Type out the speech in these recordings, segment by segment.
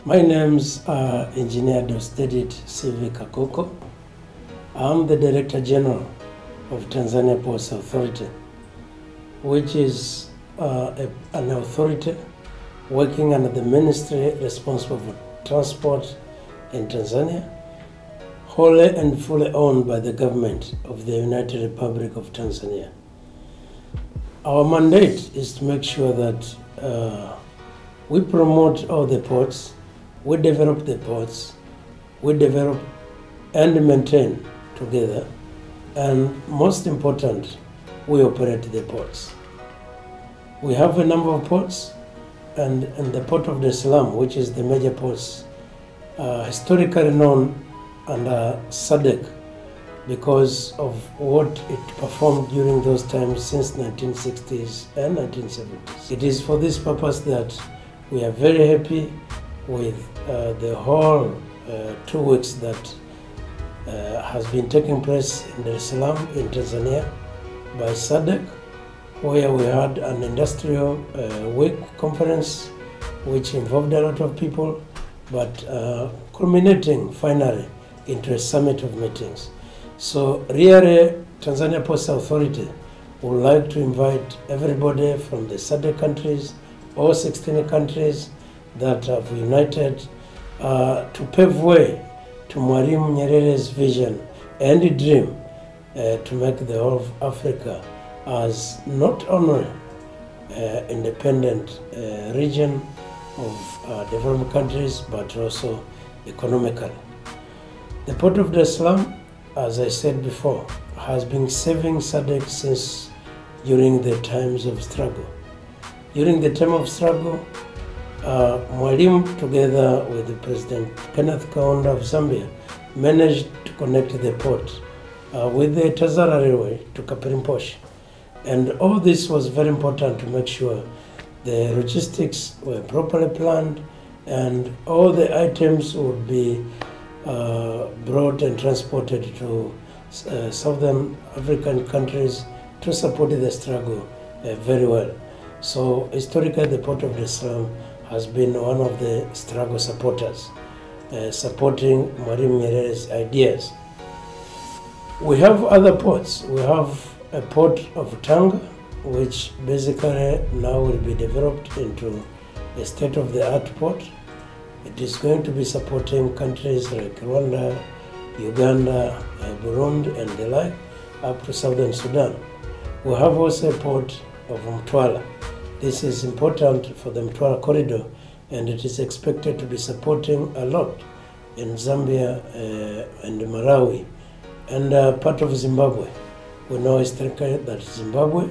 My name's Engineer Dostedit Sivi Kakoko. I'm the Director General of Tanzania Ports Authority, which is an authority working under the ministry responsible for transport in Tanzania, wholly and fully owned by the government of the United Republic of Tanzania. Our mandate is to make sure that we promote all the ports, we develop the ports, we develop and maintain together, and most important, we operate the ports. We have a number of ports, and the Port of Dar es Salaam, which is the major ports, historically known under SADC because of what it performed during those times since 1960s and 1970s. It is for this purpose that we are very happy with the whole 2 weeks that has been taking place in Dar es Salaam in Tanzania by SADC, where we had an industrial week conference which involved a lot of people, but culminating finally into a summit of meetings. So really, Tanzania Ports Authority would like to invite everybody from the SADC countries, all 16 countries that have united to pave way to Mwalimu Nyerere's vision and dream to make the whole of Africa as not only independent region of developed countries, but also economically. The Port of Dar es Salaam, as I said before, has been serving SADC since during the times of struggle. During the time of struggle, Mwalimu, together with President Kenneth Kaunda of Zambia, managed to connect the port with the Tazara Railway to Kapirimposhi. And all this was very important to make sure the logistics were properly planned and all the items would be brought and transported to southern African countries to support the struggle very well. So historically, the Port of Dar es Salaam has been one of the struggle supporters, supporting Mwalimu Nyerere's ideas. We have other ports. We have a port of Tanga, which basically now will be developed into a state-of-the-art port. It is going to be supporting countries like Rwanda, Uganda, Burundi, and the like, up to southern Sudan. We have also a port of Mtwara. This is important for the Mtwara corridor, and it is expected to be supporting a lot in Zambia and Malawi and part of Zimbabwe. We know historically that Zimbabwe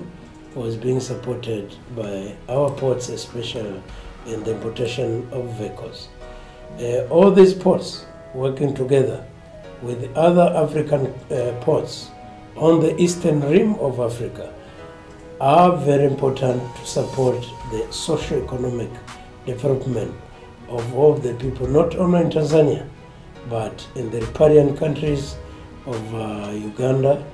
was being supported by our ports, especially in the importation of vehicles. All these ports working together with other African ports on the eastern rim of Africa are very important to support the socio-economic development of all the people, not only in Tanzania, but in the riparian countries of Uganda,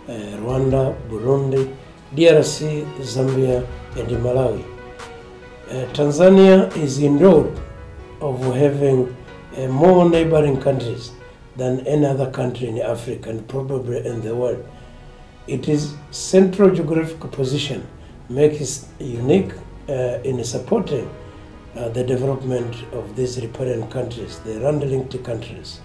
Rwanda, Burundi, DRC, Zambia, and Malawi. Tanzania is endowed of having more neighboring countries than any other country in Africa and probably in the world. It is central geographical position makes it unique in supporting the development of these riparian countries, the land-linked countries.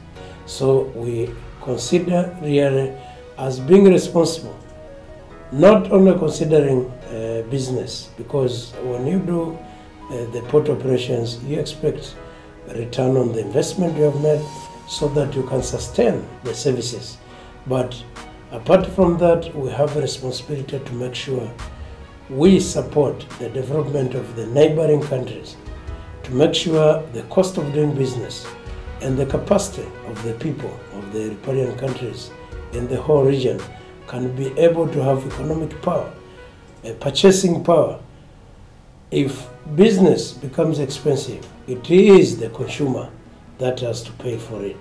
So we consider really as being responsible, not only considering business, because when you do the port operations, you expect a return on the investment you have made so that you can sustain the services. But apart from that, we have a responsibility to make sure we support the development of the neighboring countries, to make sure the cost of doing business and the capacity of the people of the riparian countries in the whole region can be able to have economic power, purchasing power. If business becomes expensive, it is the consumer that has to pay for it.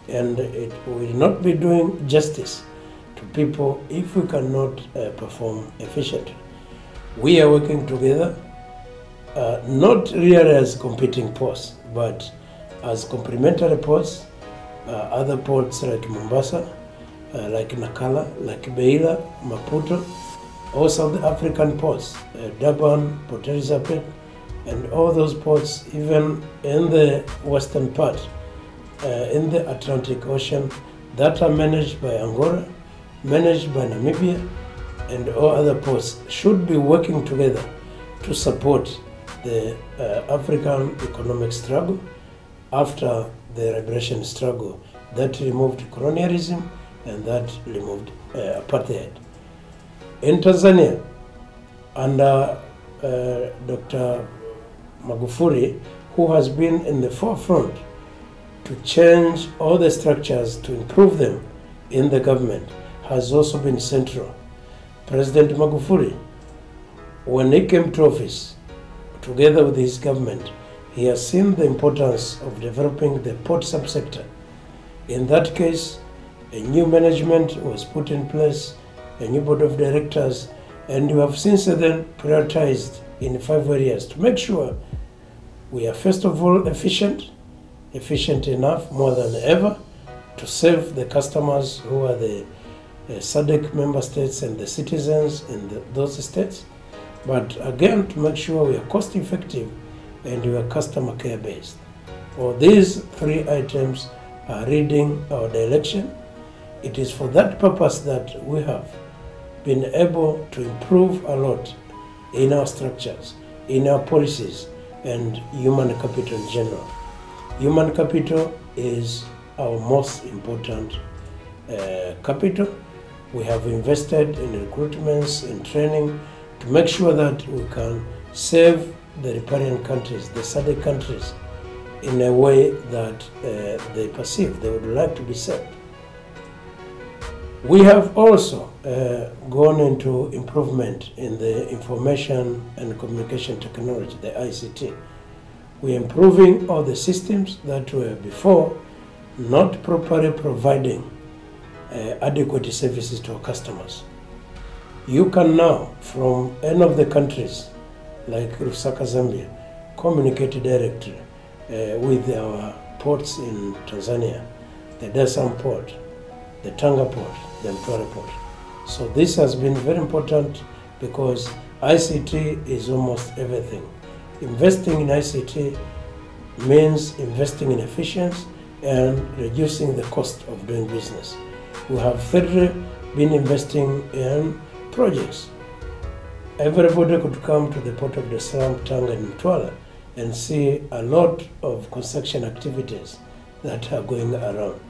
And it will not be doing justice to people if we cannot perform efficiently. We are working together, not really as competing force, but as complementary ports, other ports like Mombasa, like Nakala, like Beira, Maputo, or South African ports, Durban, Port Elizabeth, and all those ports, even in the western part, in the Atlantic Ocean, that are managed by Angola, managed by Namibia, and all other ports should be working together to support the African economic struggle after the liberation struggle that removed colonialism and that removed apartheid. In Tanzania, under Dr. Magufuli, who has been in the forefront to change all the structures to improve them in the government, has also been central. President Magufuli, when he came to office, together with his government, he has seen the importance of developing the port subsector. In that case, a new management was put in place, a new board of directors, and we have since then prioritized in 5 areas to make sure we are first of all efficient enough more than ever to serve the customers who are the SADC member states and the citizens in those states, but again to make sure we are cost effective and we are customer care based. For these 3 items are reading our direction. It is for that purpose that we have been able to improve a lot in our structures, in our policies, and human capital in general. Human capital is our most important capital. We have invested in recruitments and training to make sure that we can serve the riparian countries, the SADC countries, in a way that they perceive they would like to be served. We have also gone into improvement in the information and communication technology, the ICT. We are improving all the systems that were before not properly providing adequate services to our customers. You can now, from any of the countries, like Lusaka, Zambia, communicate directly with our ports in Tanzania, the Dar es Salaam port, the Tanga port, the Mtwara port. So this has been very important because ICT is almost everything. Investing in ICT means investing in efficiency and reducing the cost of doing business. We have thirdly been investing in projects. Everybody could come to the port of Dar es Salaam, Tanga, and Mtwara and see a lot of construction activities that are going around.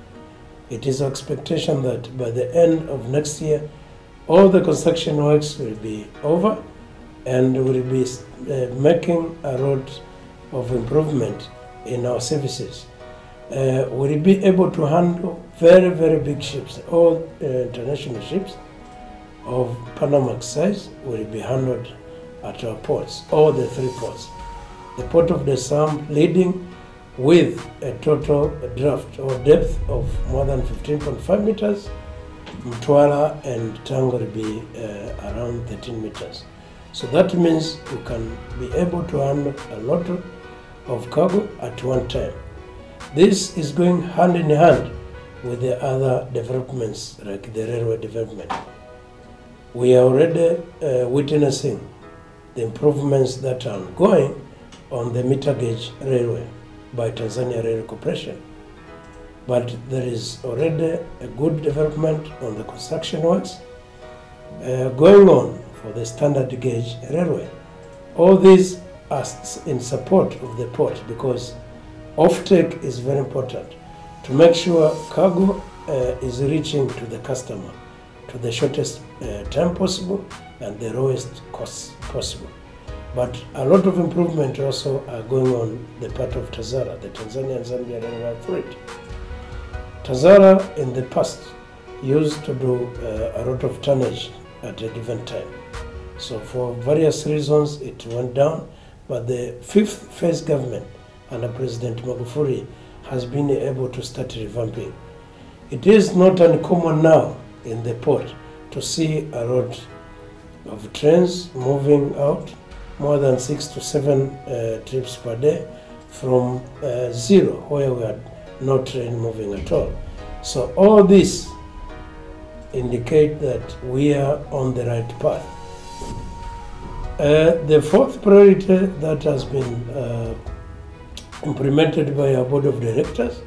It is our expectation that by the end of next year, all the construction works will be over and will be making a lot of improvement in our services. We'll be able to handle very, very big ships. All international ships of Panamax size will be handled at our ports, all the 3 ports. The port of Dar es Salaam leading with a total draft or depth of more than 15.5 meters. Mtwara and Tanga will be around 13 meters. So that means we can be able to handle a lot of cargo at one time. This is going hand in hand with the other developments like the railway development. We are already witnessing the improvements that are ongoing on the meter gauge railway by Tanzania Railway Corporation. But there is already a good development on the construction works going on for the standard gauge railway. All these are in support of the port because offtake is very important to make sure cargo is reaching to the customer to the shortest time possible and the lowest cost possible. But a lot of improvement also are going on the part of TAZARA, the Tanzania and Zambia Railway Authority. TAZARA in the past used to do a lot of tonnage at a given time. So for various reasons it went down, but the 5th phase government under President Magufuli has been able to start revamping. It is not uncommon now in the port to see a lot of trains moving out, more than 6 to 7 trips per day from zero, where we had no train moving at all. So all this indicate that we are on the right path. The fourth priority that has been implemented by our board of directors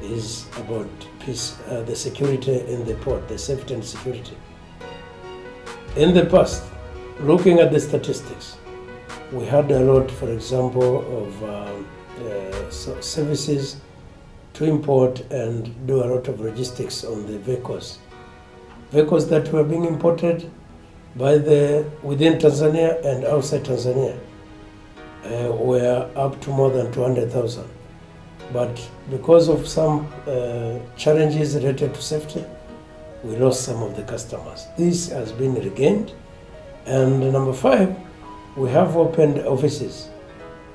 is about peace, the security in the port, the safety and security. In the past, looking at the statistics, we had a lot, for example, of services to import and do a lot of logistics on the vehicles. Vehicles that were being imported by within Tanzania and outside Tanzania were up to more than 200,000. But because of some challenges related to safety, we lost some of the customers. This has been regained. And number 5, we have opened offices.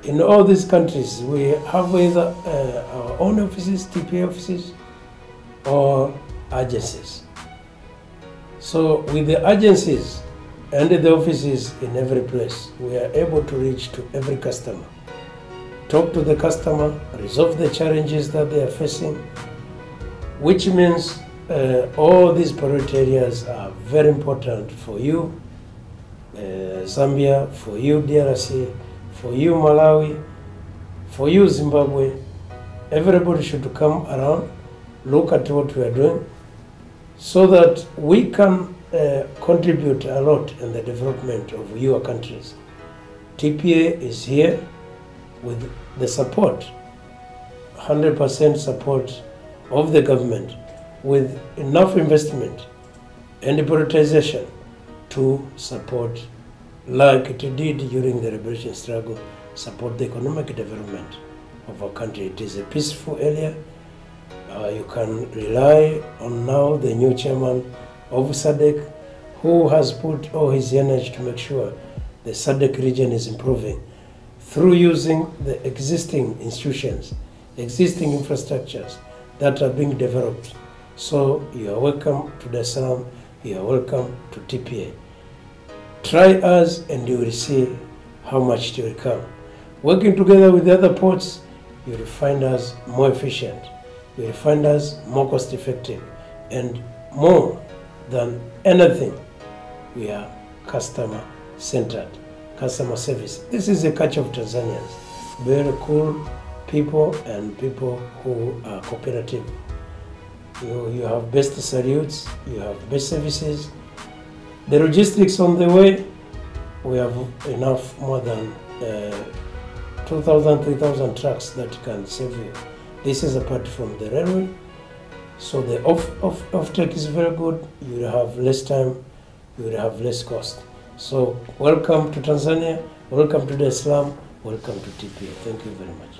In all these countries, we have either our own offices, TPA offices, or agencies. So with the agencies and the offices in every place, we are able to reach to every customer, talk to the customer, resolve the challenges that they are facing, which means all these priority areas are very important for you, Zambia, for you, DRC, for you, Malawi, for you, Zimbabwe. Everybody should come around, look at what we are doing, so that we can contribute a lot in the development of your countries. TPA is here with the support, 100% support of the government, with enough investment and prioritization to support, like it did during the liberation struggle, support the economic development of our country. It is a peaceful area. You can rely on now the new chairman of SADC, who has put all his energy to make sure the SADC region is improving through using the existing institutions, existing infrastructures that are being developed. So you are welcome to Dar es Salaam, you are welcome to TPA. Try us and you will see how much it will come. Working together with the other ports, you will find us more efficient, you will find us more cost effective, and more than anything, we are customer centered, customer service. This is the culture of Tanzanians. Very cool people and people who are cooperative. You have best salutes, you have best services. The logistics on the way, we have enough, more than 2,000, 3,000 trucks that can serve you. This is apart from the railway. So the off-take is very good. You will have less time, you will have less cost. So welcome to Tanzania, welcome to Dar es Salaam, welcome to TPA. Thank you very much.